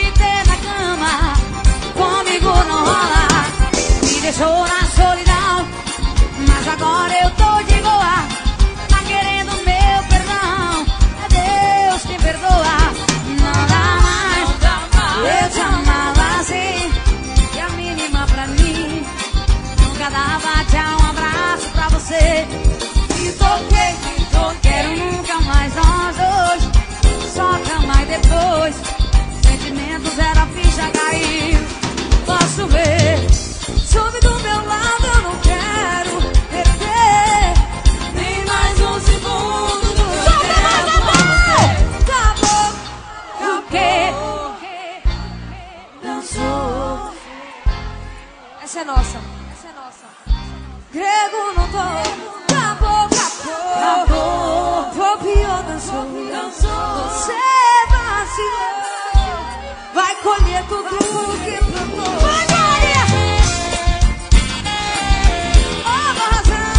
me ter na cama, comigo não rola. Me deixou na solidão, mas agora eu tô de boa. Tá querendo meu perdão, é Deus quem perdoa. Não dá mais, eu te amava assim, e a mínima pra mim. Nunca dava tchau, um abraço pra você. E toquei, quero nunca mais nós dois, só cama e depois. Sentimentos zero, a ficha caiu. Posso ver, soube do meu lado, eu não quero perder nem mais um segundo do meu tempo. Acabou, o que dançou. Essa é nossa. Grego não tô, acabou. Fobio dançou, você vacilou, vai colher tudo que plantou. Vai, Maria! Ó, Barrazão,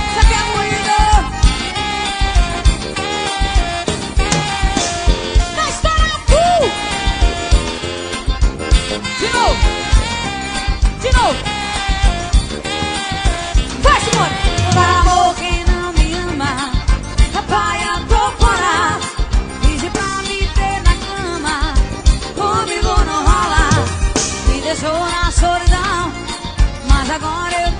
você quer moído? Vai estourar o cu! De novo! Vai, Simone! Para amor quem não me ama, apaia tô fora. Pedi pra me ter na cama, comigo não rola. Me deixou na solidão, mas agora eu